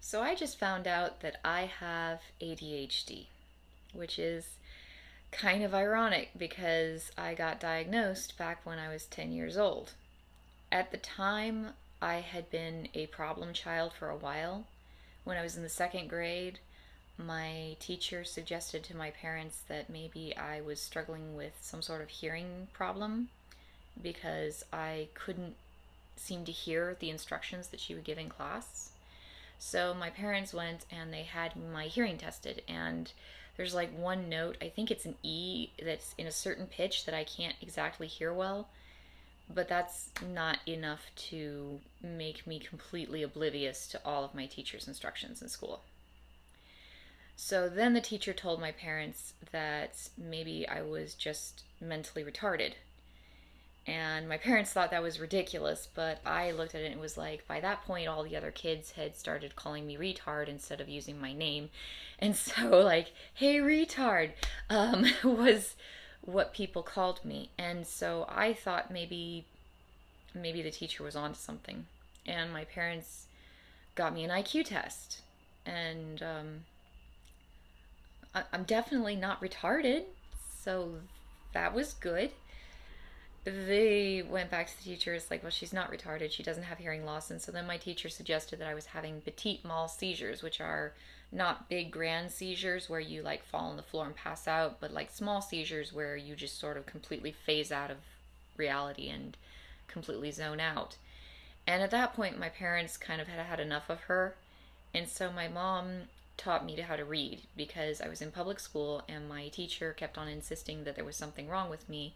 So I just found out that I have ADHD, which is kind of ironic because I got diagnosed back when I was 10 years old. At the time, I had been a problem child for a while. When I was in the second grade, my teacher suggested to my parents that maybe I was struggling with some sort of hearing problem because I couldn't seem to hear the instructions that she would give in class. So my parents went and they had my hearing tested, and there's like one note, I think it's an E, that's in a certain pitch that I can't exactly hear well, but that's not enough to make me completely oblivious to all of my teacher's instructions in school. So then the teacher told my parents that maybe I was just mentally retarded. And my parents thought that was ridiculous, but I looked at it and it was like, by that point, all the other kids had started calling me retard instead of using my name. And so, like, hey, retard, was what people called me. And so I thought maybe the teacher was onto something. And my parents got me an IQ test. And I'm definitely not retarded. So that was good. They went back to the teacher. It's like, well, she's not retarded. She doesn't have hearing loss. And so then my teacher suggested that I was having petit mal seizures, which are not big grand seizures where you like fall on the floor and pass out, but like small seizures where you just sort of completely phase out of reality and completely zone out. And at that point, my parents kind of had enough of her. And so my mom taught me how to read because I was in public school and my teacher kept on insisting that there was something wrong with me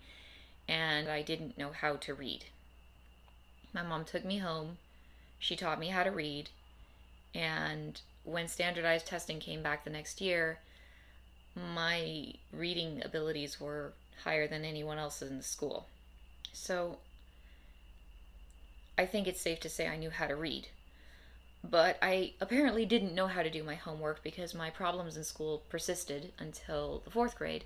and I didn't know how to read. My mom took me home. She taught me how to read. And when standardized testing came back the next year, my reading abilities were higher than anyone else's in the school. So I think it's safe to say I knew how to read. But I apparently didn't know how to do my homework because my problems in school persisted until the fourth grade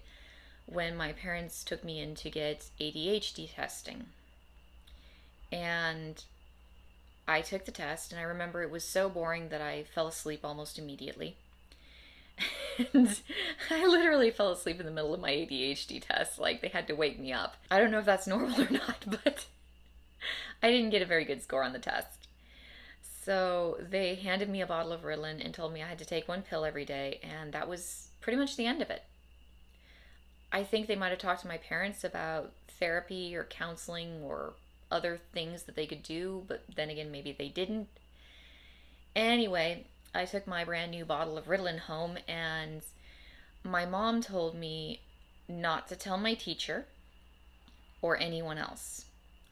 when my parents took me in to get ADHD testing. And I took the test, and I remember it was so boring that I fell asleep almost immediately. And I literally fell asleep in the middle of my ADHD test. Like, they had to wake me up. I don't know if that's normal or not, but I didn't get a very good score on the test. So they handed me a bottle of Ritalin and told me I had to take one pill every day, and that was pretty much the end of it. I think they might have talked to my parents about therapy or counseling or other things that they could do, but then again, maybe they didn't. Anyway, I took my brand new bottle of Ritalin home, and my mom told me not to tell my teacher or anyone else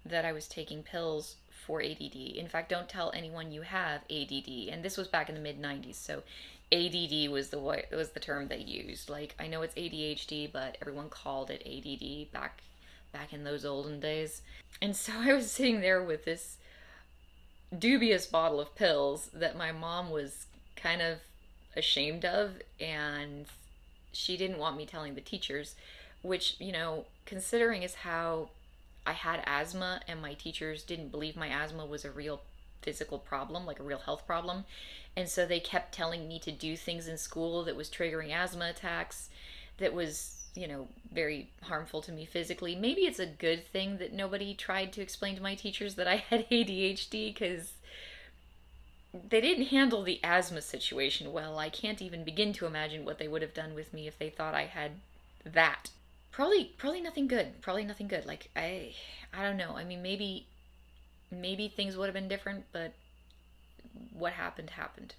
that I was taking pills for ADD. In fact, don't tell anyone you have ADD. And this was back in the mid 90s, so ADD was the term they used. Like, I know it's ADHD, but everyone called it ADD back in those olden days. And so I was sitting there with this dubious bottle of pills that my mom was kind of ashamed of, and she didn't want me telling the teachers, which, considering is how I had asthma and my teachers didn't believe my asthma was a real physical problem, like a real health problem. And so they kept telling me to do things in school that was triggering asthma attacks, that was, very harmful to me physically. Maybe it's a good thing that nobody tried to explain to my teachers that I had ADHD because they didn't handle the asthma situation well. I can't even begin to imagine what they would have done with me if they thought I had that. Probably nothing good. Probably nothing good. Like I don't know. I mean, maybe things would have been different, but what happened happened.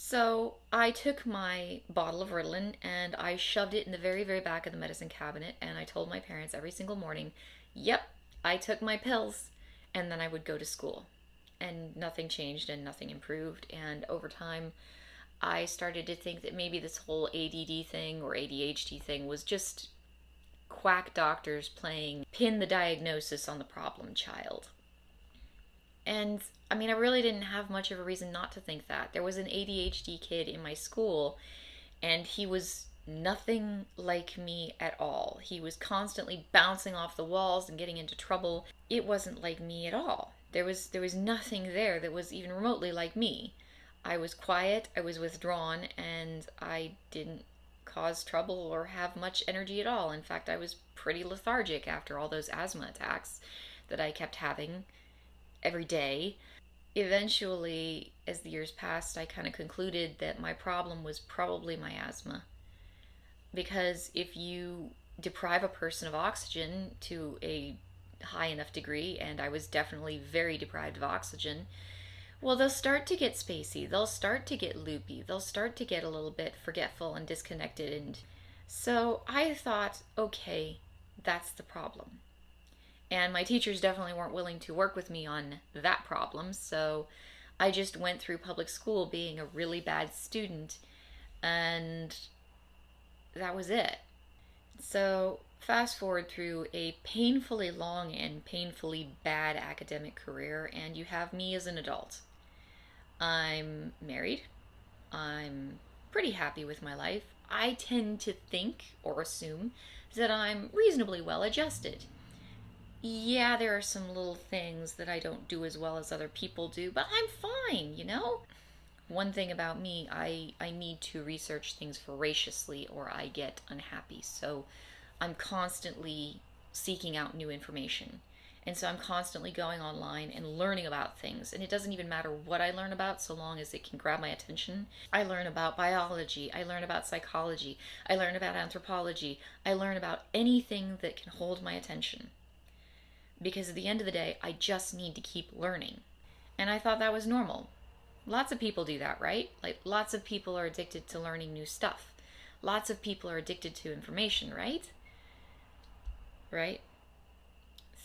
So I took my bottle of Ritalin and I shoved it in the very, very back of the medicine cabinet, and I told my parents every single morning, yep, I took my pills, and then I would go to school. And nothing changed and nothing improved. And over time, I started to think that maybe this whole ADD thing or ADHD thing was just quack doctors playing pin the diagnosis on the problem child. And I mean, I really didn't have much of a reason not to think that. There was an ADHD kid in my school, and he was nothing like me at all. He was constantly bouncing off the walls and getting into trouble. It wasn't like me at all. There was nothing there that was even remotely like me. I was quiet, I was withdrawn, and I didn't cause trouble or have much energy at all. In fact, I was pretty lethargic after all those asthma attacks that I kept having every day. Eventually, as the years passed, I kind of concluded that my problem was probably my asthma. Because if you deprive a person of oxygen to a high enough degree, and I was definitely very deprived of oxygen, well, they'll start to get spacey. They'll start to get loopy. They'll start to get a little bit forgetful and disconnected. And so I thought, okay, that's the problem. And my teachers definitely weren't willing to work with me on that problem. So I just went through public school being a really bad student. And that was it. So fast forward through a painfully long and painfully bad academic career, and you have me as an adult. I'm married. I'm pretty happy with my life. I tend to think or assume that I'm reasonably well adjusted. Yeah, there are some little things that I don't do as well as other people do, but I'm fine, you know? One thing about me, I need to research things voraciously or I get unhappy. So I'm constantly seeking out new information. And so I'm constantly going online and learning about things. And it doesn't even matter what I learn about so long as it can grab my attention. I learn about biology. I learn about psychology. I learn about anthropology. I learn about anything that can hold my attention. Because at the end of the day, I just need to keep learning. And I thought that was normal. Lots of people do that, right? Like, lots of people are addicted to learning new stuff. Lots of people are addicted to information, right? Right?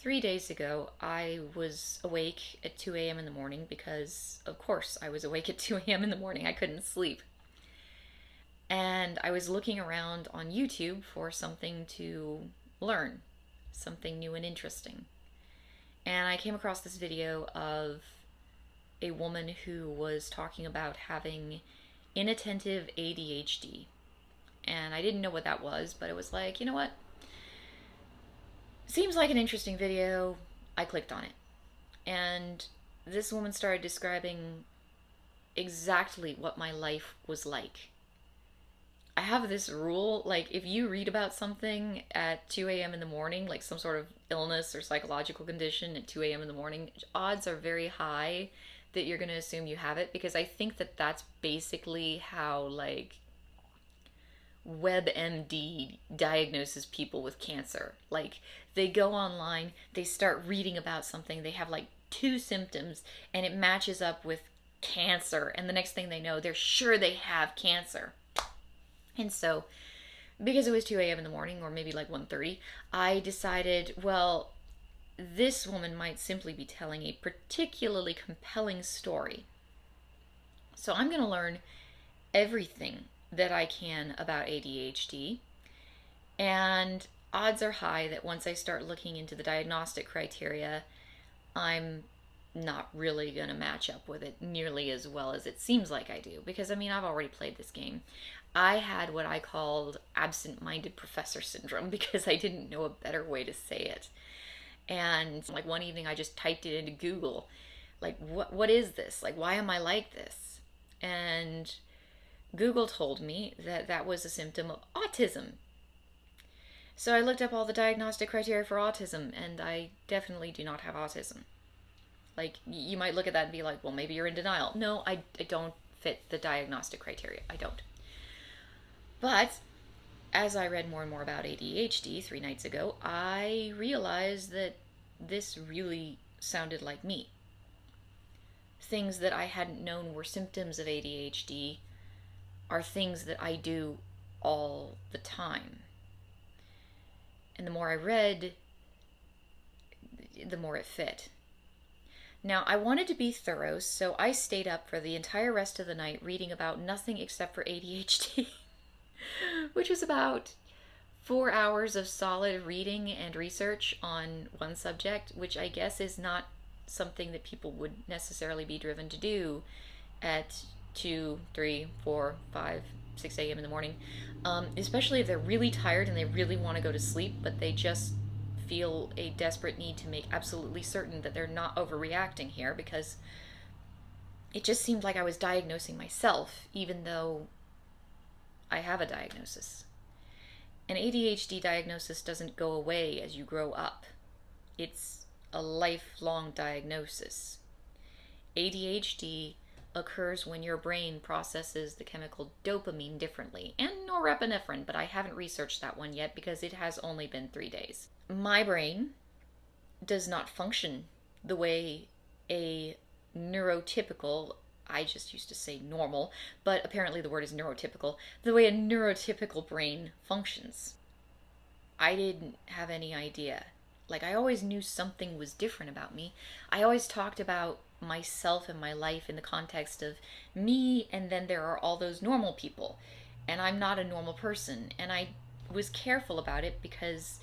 3 days ago, I was awake at 2 a.m. in the morning because, of course, I was awake at 2 a.m. in the morning. I couldn't sleep. And I was looking around on YouTube for something to learn, something new and interesting. And I came across this video of a woman who was talking about having inattentive ADHD. And I didn't know what that was, but it was like, you know what? Seems like an interesting video. I clicked on it. And this woman started describing exactly what my life was like. I have this rule, like, if you read about something at 2 a.m. in the morning, like some sort of illness or psychological condition at 2 a.m. in the morning, odds are very high that you're going to assume you have it, because I think that that's basically how, like, WebMD diagnoses people with cancer. Like, they go online, they start reading about something, they have like 2 symptoms, and it matches up with cancer, and the next thing they know, they're sure they have cancer. And so, because it was 2 a.m. in the morning, or maybe like 1:30, I decided, well, this woman might simply be telling a particularly compelling story. So I'm going to learn everything that I can about ADHD. And odds are high that once I start looking into the diagnostic criteria, I'm not really going to match up with it nearly as well as it seems like I do. Because, I mean, I've already played this game. I had what I called absent-minded professor syndrome because I didn't know a better way to say it. And like one evening I just typed it into Google, like, what is this? Like, why am I like this? And Google told me that that was a symptom of autism. So I looked up all the diagnostic criteria for autism, and I definitely do not have autism. Like, you might look at that and be like, well, maybe you're in denial. No, I don't fit the diagnostic criteria. I don't. But as I read more and more about ADHD 3 nights ago, I realized that this really sounded like me. Things that I hadn't known were symptoms of ADHD are things that I do all the time. And the more I read, the more it fit. Now, I wanted to be thorough, so I stayed up for the entire rest of the night reading about nothing except for ADHD, which was about 4 hours of solid reading and research on one subject, which I guess is not something that people would necessarily be driven to do at 2, 3, 4, 5, 6 a.m. in the morning, especially if they're really tired and they really want to go to sleep, but they just feel a desperate need to make absolutely certain that they're not overreacting here, because it just seemed like I was diagnosing myself, even though I have a diagnosis. An ADHD diagnosis doesn't go away as you grow up. It's a lifelong diagnosis. ADHD occurs when your brain processes the chemical dopamine differently, and norepinephrine, but I haven't researched that one yet because it has only been 3 days. My brain does not function the way a neurotypical, I just used to say normal, but apparently the word is neurotypical, the way a neurotypical brain functions. I didn't have any idea. Like, I always knew something was different about me. I always talked about myself and my life in the context of me, and then there are all those normal people. And I'm not a normal person. And I was careful about it because,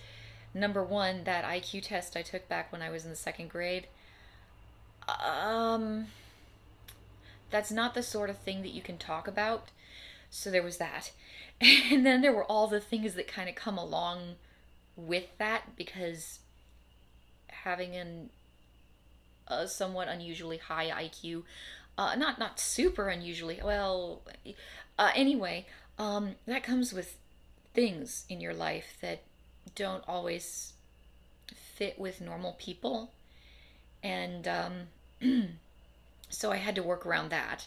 number one, that IQ test I took back when I was in the second grade, um, that's not the sort of thing that you can talk about. So there was that. And then there were all the things that kind of come along with that, because having a somewhat unusually high IQ, not super unusually, well, anyway, that comes with things in your life that don't always fit with normal people. And so I had to work around that.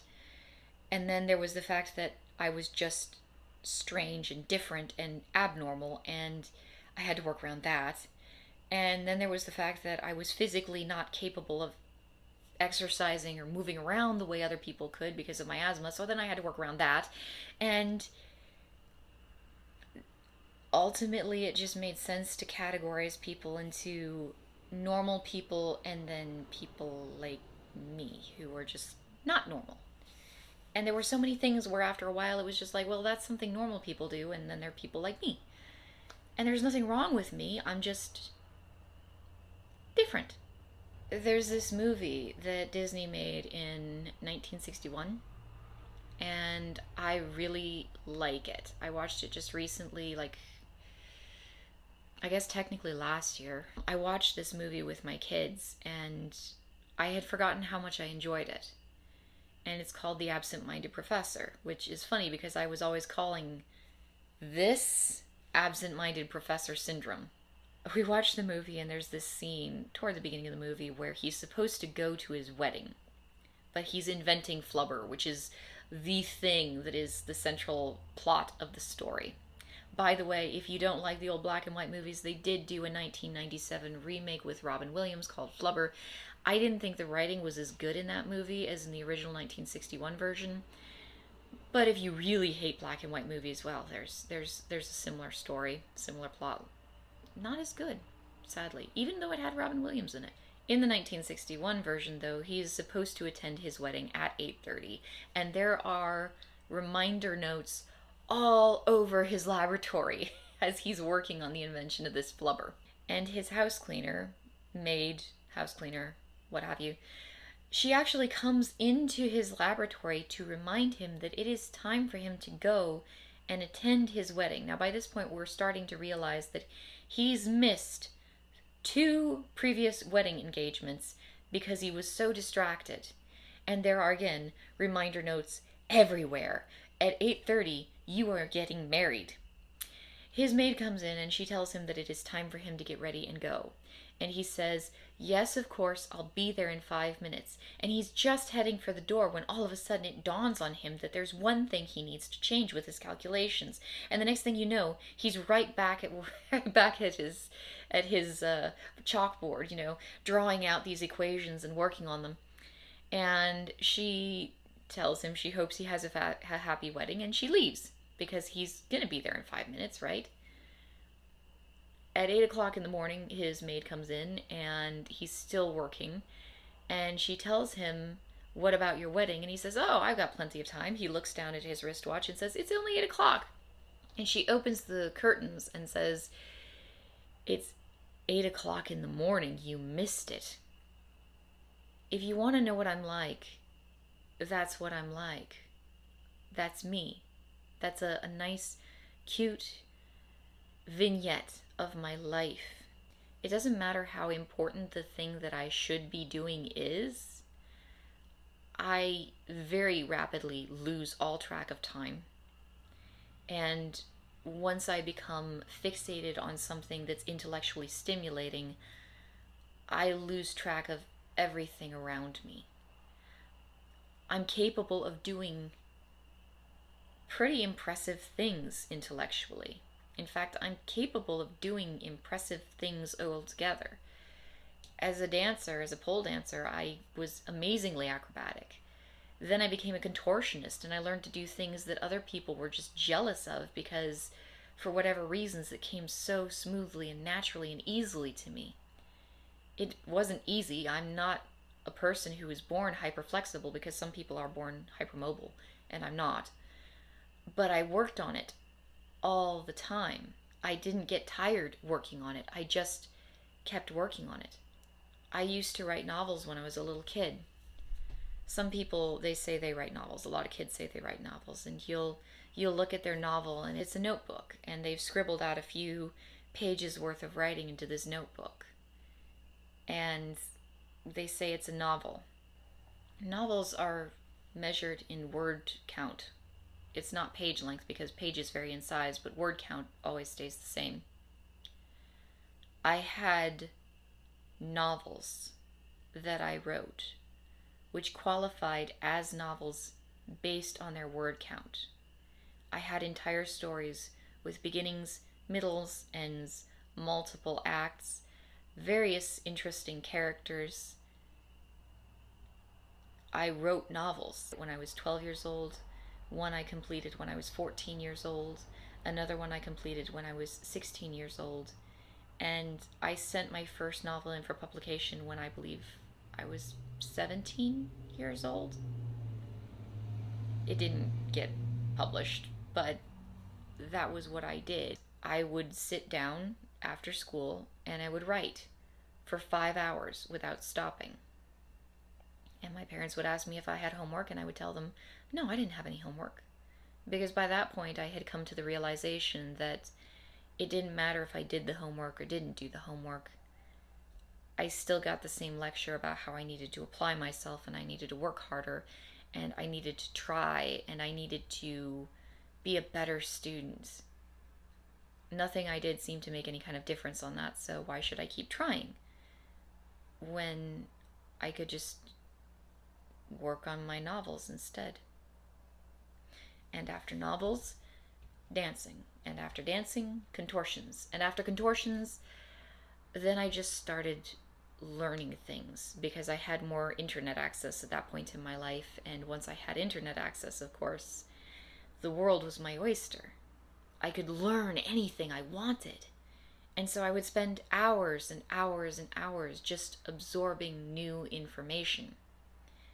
And then there was the fact that I was just strange and different and abnormal, and I had to work around that. And then there was the fact that I was physically not capable of exercising or moving around the way other people could because of my asthma, so then I had to work around that. And ultimately, it just made sense to categorize people into normal people and then people like me who were just not normal. And there were so many things where after a while it was just like, well, that's something normal people do, and then there are people like me. And there's nothing wrong with me, I'm just different. There's this movie that Disney made in 1961, and I really like it. I watched it just recently, like, I guess technically last year. I watched this movie with my kids, and I had forgotten how much I enjoyed it. And it's called The Absent-Minded Professor, which is funny because I was always calling this absent-minded professor syndrome. We watched the movie, and there's this scene toward the beginning of the movie where he's supposed to go to his wedding, but he's inventing flubber, which is the thing that is the central plot of the story. By the way, if you don't like the old black and white movies, they did do a 1997 remake with Robin Williams called Flubber. I didn't think the writing was as good in that movie as in the original 1961 version. But if you really hate black and white movies, well, there's a similar story, similar plot. Not as good, sadly, even though it had Robin Williams in it. In the 1961 version, though, he is supposed to attend his wedding at 8:30, and there are reminder notes all over his laboratory as he's working on the invention of this flubber. And his house cleaner, maid, house cleaner, what have you, she actually comes into his laboratory to remind him that it is time for him to go and attend his wedding. Now, by this point, we're starting to realize that he's missed 2 previous wedding engagements because he was so distracted. And there are, again, reminder notes everywhere. At 8:30, you are getting married. His maid comes in and she tells him that it is time for him to get ready and go. And he says, yes, of course, I'll be there in 5 minutes. And he's just heading for the door when all of a sudden it dawns on him that there's one thing he needs to change with his calculations. And the next thing you know, he's right back at his chalkboard, drawing out these equations and working on them. And she tells him she hopes he has a happy wedding, and she leaves because he's going to be there in 5 minutes, right? At 8 o'clock in the morning, his maid comes in, and he's still working. And she tells him, what about your wedding? And he says, oh, I've got plenty of time. He looks down at his wristwatch and says, it's only 8 o'clock. And she opens the curtains and says, it's 8 o'clock in the morning. You missed it. If you want to know what I'm like, that's what I'm like. That's me. That's a nice, cute vignette of my life. It doesn't matter how important the thing that I should be doing is. I very rapidly lose all track of time. And once I become fixated on something that's intellectually stimulating, I lose track of everything around me. I'm capable of doing pretty impressive things intellectually. In fact, I'm capable of doing impressive things altogether. As a dancer, as a pole dancer, I was amazingly acrobatic. Then I became a contortionist and I learned to do things that other people were just jealous of because, for whatever reasons, it came so smoothly and naturally and easily to me. It wasn't easy. I'm not a person who is born hyperflexible because some people are born hypermobile, and I'm not. But I worked on it all the time. I didn't get tired working on it. I just kept working on it. I used to write novels when I was a little kid. Some people, they say they write novels. A lot of kids say they write novels, and you'll look at their novel and it's a notebook and they've scribbled out a few pages worth of writing into this notebook. And they say it's a novel. Novels are measured in word count. It's not page length because pages vary in size, but word count always stays the same. I had novels that I wrote which qualified as novels based on their word count. I had entire stories with beginnings, middles, ends, multiple acts, various interesting characters. I wrote novels when I was 12 years old. One I completed when I was 14 years old. Another one I completed when I was 16 years old. And I sent my first novel in for publication when I believe I was 17 years old. It didn't get published, but that was what I did. I would sit down after school and I would write for 5 hours without stopping. And my parents would ask me if I had homework, and I would tell them, no, I didn't have any homework. Because by that point, I had come to the realization that it didn't matter if I did the homework or didn't do the homework. I still got the same lecture about how I needed to apply myself and I needed to work harder and I needed to try and I needed to be a better student. Nothing I did seemed to make any kind of difference on that, so why should I keep trying when I could just work on my novels instead? And after novels, dancing. And after dancing, contortions. And after contortions, then I just started learning things because I had more internet access at that point in my life. And once I had internet access, of course, the world was my oyster. I could learn anything I wanted. And so I would spend hours and hours and hours just absorbing new information.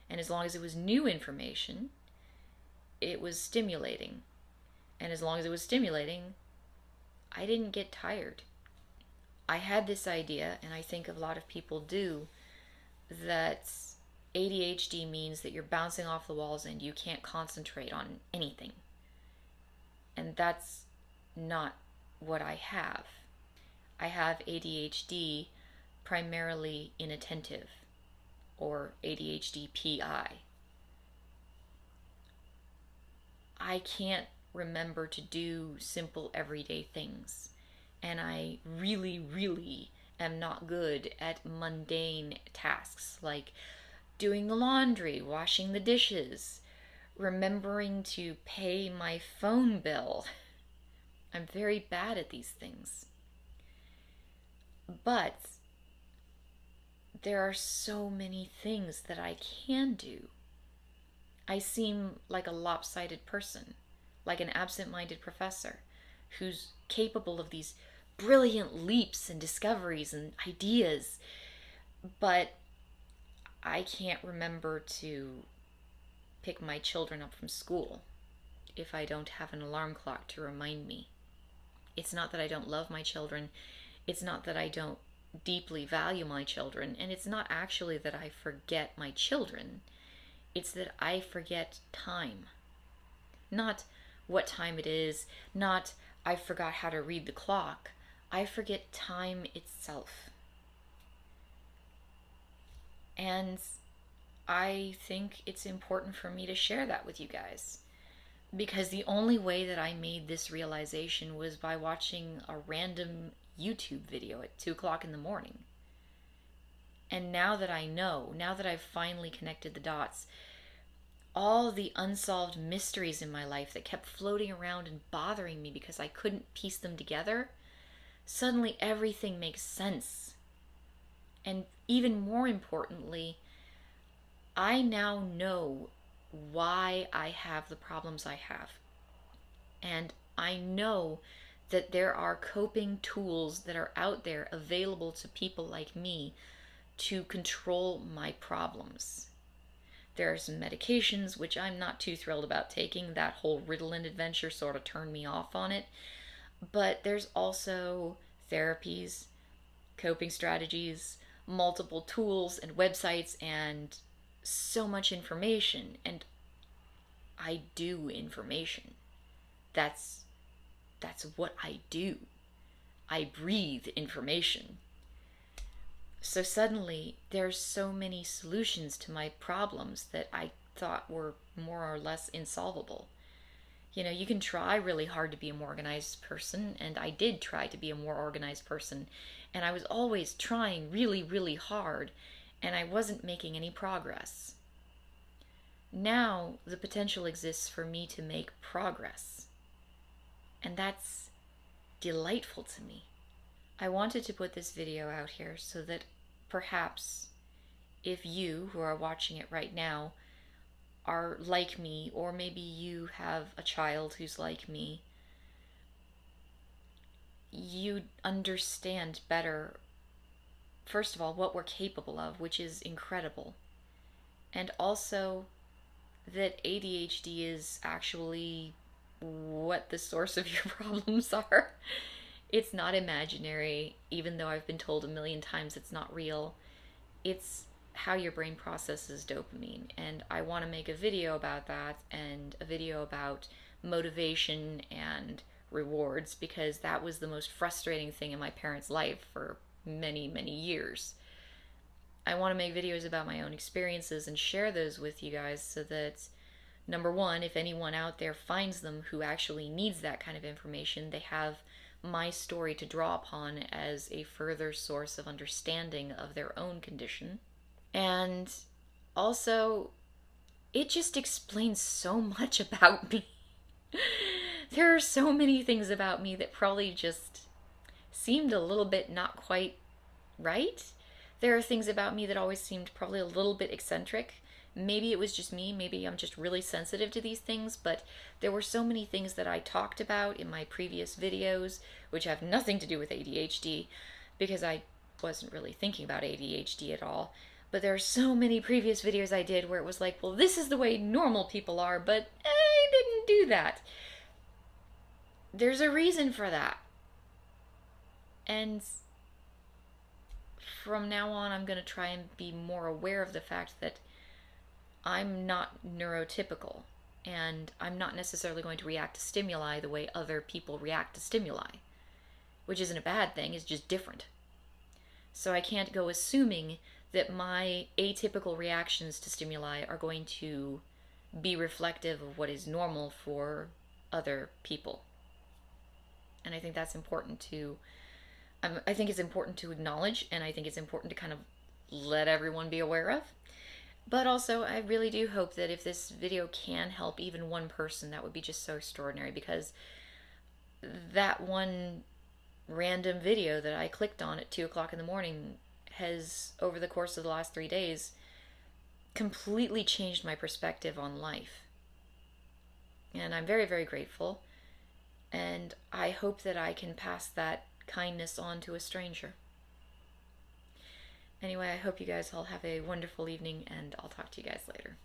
And as long as it was new information, it was stimulating. And as long as it was stimulating, I didn't get tired. I had this idea, and I think a lot of people do, that ADHD means that you're bouncing off the walls and you can't concentrate on anything. And that's not what I have. I have ADHD, primarily inattentive, or ADHD-PI. I can't remember to do simple everyday things. And I really, really am not good at mundane tasks like doing the laundry, washing the dishes, remembering to pay my phone bill. I'm very bad at these things. But there are so many things that I can do. I seem like a lopsided person, like an absent-minded professor who's capable of these brilliant leaps and discoveries and ideas, but I can't remember to pick my children up from school if I don't have an alarm clock to remind me. It's not that I don't love my children, it's not that I don't deeply value my children, and it's not actually that I forget my children, it's that I forget time. Not what time it is, not I forgot how to read the clock. I forget time itself. And I think it's important for me to share that with you guys. Because the only way that I made this realization was by watching a random YouTube video at 2 o'clock in the morning. And now that I know, now that I've finally connected the dots, all the unsolved mysteries in my life that kept floating around and bothering me because I couldn't piece them together, suddenly everything makes sense. And even more importantly, I now know why I have the problems I have. And I know that there are coping tools that are out there available to people like me to control my problems. There are some medications which I'm not too thrilled about taking. That whole Ritalin adventure sort of turned me off on it. But there's also therapies, coping strategies, multiple tools and websites, and so much information. And I do information. That's what I do. I breathe information. So suddenly there's so many solutions to my problems that I thought were more or less insolvable. You know, you can try really hard to be a more organized person, and I did try to be a more organized person, and I was always trying really, really hard, and I wasn't making any progress. Now the potential exists for me to make progress, and that's delightful to me. I wanted to put this video out here so that perhaps if you who are watching it right now are like me, or maybe you have a child who's like me, you understand better, first of all, what we're capable of, which is incredible, and also that ADHD is actually what the source of your problems are. It's not imaginary, even though I've been told a million times it's not real. It's how your brain processes dopamine. And I want to make a video about that, and a video about motivation and rewards, because that was the most frustrating thing in my parents' life for many, many years. I want to make videos about my own experiences and share those with you guys so that, number one, if anyone out there finds them who actually needs that kind of information, they have my story to draw upon as a further source of understanding of their own condition. And also, it just explains so much about me. There are so many things about me that probably just seemed a little bit not quite right. There are things about me that always seemed probably a little bit eccentric. Maybe it was just me, maybe I'm just really sensitive to these things, but there were so many things that I talked about in my previous videos, which have nothing to do with ADHD, because I wasn't really thinking about ADHD at all. But there are so many previous videos I did where it was like, well, this is the way normal people are, but I didn't do that. There's a reason for that. And from now on, I'm going to try and be more aware of the fact that I'm not neurotypical, and I'm not necessarily going to react to stimuli the way other people react to stimuli, which isn't a bad thing, it's just different. So I can't go assuming that my atypical reactions to stimuli are going to be reflective of what is normal for other people. And I think that's important to, I think it's important to acknowledge, and I think it's important to kind of let everyone be aware of. But also, I really do hope that if this video can help even one person, that would be just so extraordinary, because that one random video that I clicked on at 2 o'clock in the morning has, over the course of the last 3 days, completely changed my perspective on life. And I'm very, very grateful. And I hope that I can pass that kindness on to a stranger. Anyway, I hope you guys all have a wonderful evening, and I'll talk to you guys later.